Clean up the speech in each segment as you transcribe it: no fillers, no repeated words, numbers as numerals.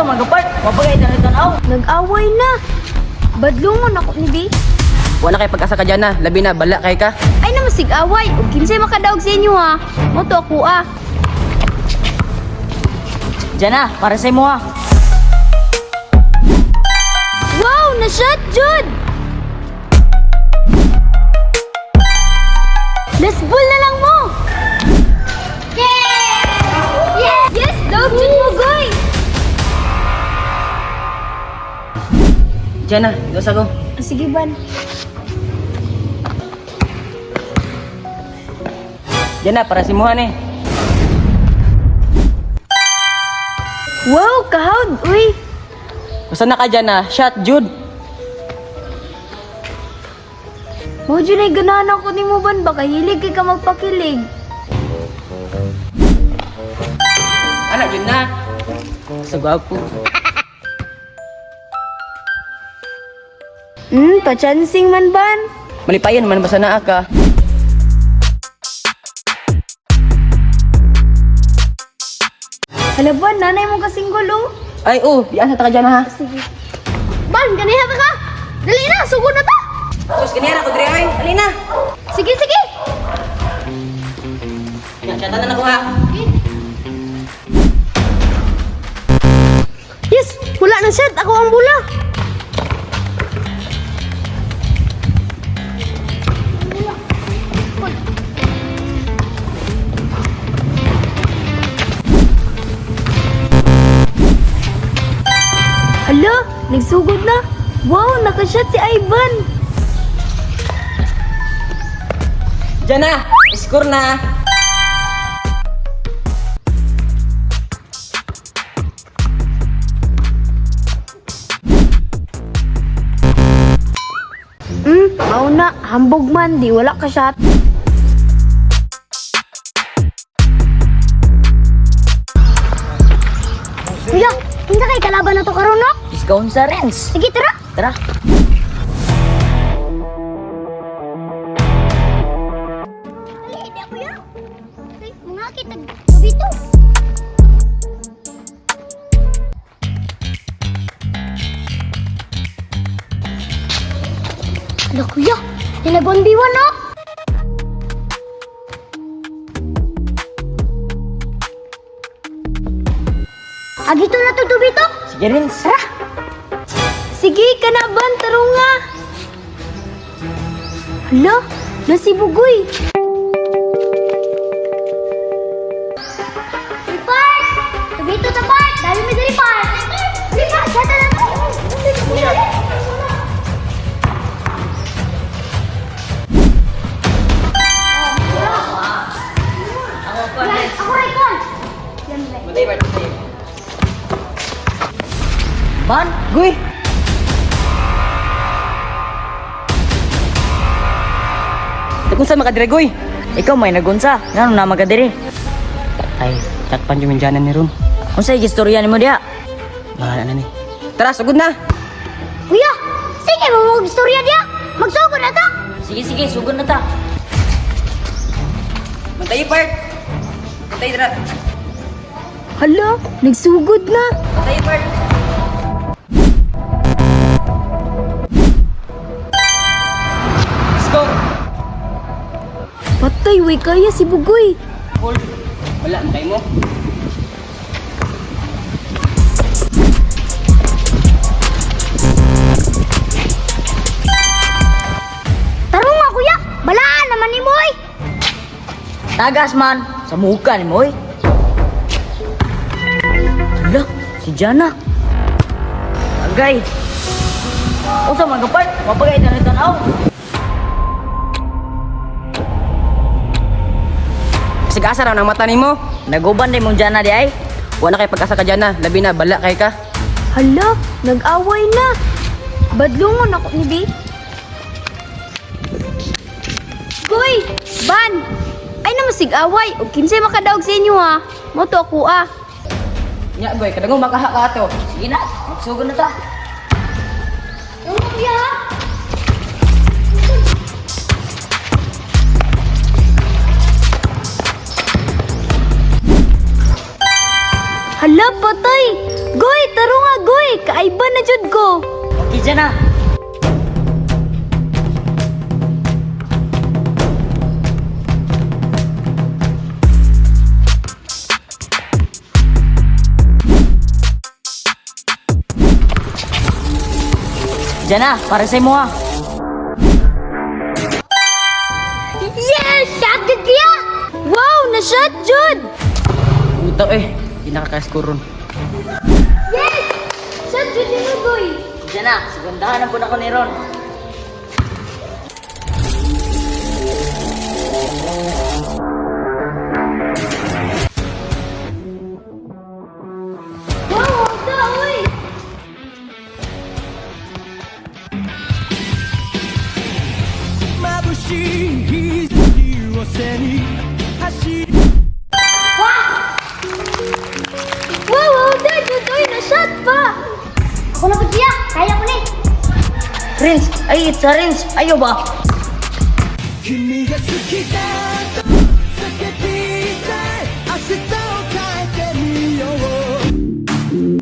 Unsa man gapart? Mapagay na tanaw. Nag-away na. Badlungon ako ni Bi. Wala kay pag-asa ka dyan na, labi na bala kay ka. Ay na masig-away. Ug kinsay makadaog sa inyo ha. Moto ako ah. Diyan na, para sa imo ha. Wow, na-shot jud. Last ball na lang mo. Yes, dog jud mo goy. Diyan na, dos ako. Sige ban. Diyan na, para sa imo eh. Wow, kahawd. Uy. Basta na ka dyan na, shot Jude. Mo jud ay ganahan ko nimo ban baka hilig kay ka magpakilig. Anak Jude na. Sa gwapo. Pa-chancing man ban. Malipayan man basta naa ka. Hala ban, nanay mo kasing gulo. Ay, diyan sa taka dyan ha. Sige. Ban, ganiha ka. Dali na, sugod na ta. Sus, ganyan ako, Dre, ay. Dali na. Sige, sige. Chatan na ako ha. Yes, wala na shot. Ako ang bula. Hala, nagsugod na. Wow, nakashot si Ivan. Diyan na, score na. Mauna, hambog man, di wala ka shot. Kuya, kinsa kay kalaban na to karon no? Discount sa rents. Sige, tara. Tara. Ali, di ako ya. Ay, mga kita dito. Ala kuya, nilagon biwan no? Agito na to dubito? Sige rin, Sarah. Sige, kanaban, tarunga. Hala, nasi bugoy. Ripart! Dubito ta part! Dali mo sa ripart! Ripart, gata na to! Ako, Raikon! Matay ba? Matay. Man, guy. Nagunsa makadire, guy. Ikaw may nagunsa. Ngano na makadire? Ay, takpan yung minjanan ni Ron. Kung sa'yo, istorya ni mo diya. Mahala na ni. Tara, sugod na. Kuya, sige mo mag-istorya diya. Magsugod na ta. Sige, sige, sugod na ta. Matay, part. Matay, tara. Hala, nagsugod na. Matay, part. Let's go. Patay, way kaya si Bugoy. Hold. Wala, antay mo. Tarong nga kuya, balaan naman ni Moy. Tagas man. Sa muka ni Moy. Hala, si Jana. Agay. O sa mga kapart, mapagay na rin tanaw. Sigasa raw ng mata ni mo. Naguban din mong Jana di ay. Wala kay pag-asa ka Jana, labi na bala kay ka. Hala, nag-away na. Badlungon ako ni Bi. Goy, Ban. Ay na masig-away. O kinsay makadaog sa inyo ha. Moto ako ah. Nya boy, kadang mo makaha ka ato. Sige na, magsugod na ta. Yung kuya. Hala, patay. Goy, taro Kaaiba na jud ko. Okay, dyan na. Dyan na, para sa mo ha. Yes! Shot jud kaya! Wow! Na-shot jud! Utaw eh, di nakaka-score ron. Yes! Shot jud ni Lugoy! Dyan na, sigundahan ang po na ko ni Ron. Wow! Ota, uy! Wow! Ota, jud! Uy! Na-shot pa! Ako na pag kaya ko ni! Rins, ay, it's a Rins. Ayaw ba? 君が好きだと叫びたい明日を変えてみよう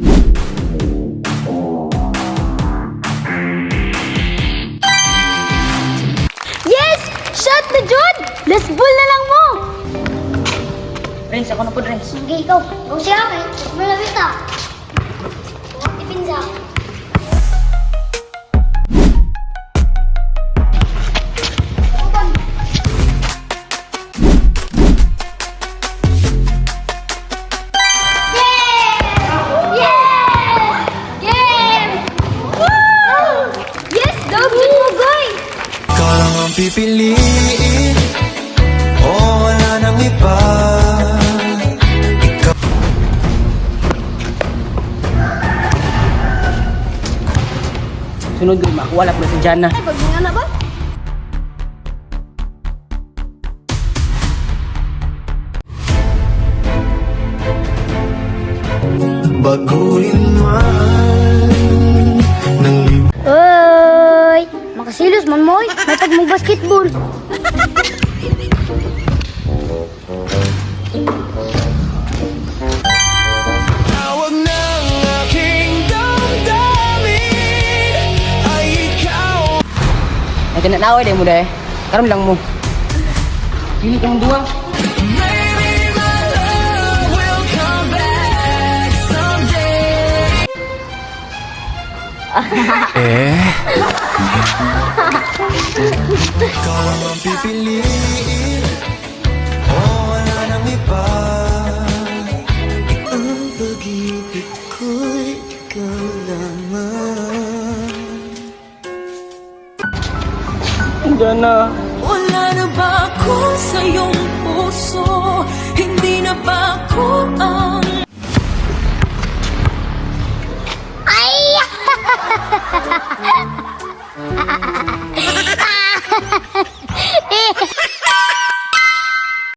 Yes! Shot na jud! Last ball na lang mo! Rins, ako na po, Rins. Sige, ikaw. Kung siya kay, malawit ah. Ipinsa. Yes! Dog jud mo, Goy! Ikaw lang ang pipiliin o wala nang iba Ikaw Sunod ko, makuwala po na si Jana. Ay, pag nga na ba? baguhin man ng Oy! Makasilos man mo, may tag mong basketball. tawag ng aking damdamin ay ikaw Ay, kananaway din mo dahil. Karoon lang mo. Pili kang duwa. Maybe my love will come back someday Ikaw lang ang pipiliin o wala nang iba Ang pag-ibig ko'y ikaw lamang Jana. Wala na ba ako sa iyong puso? Hindi na ba ako ang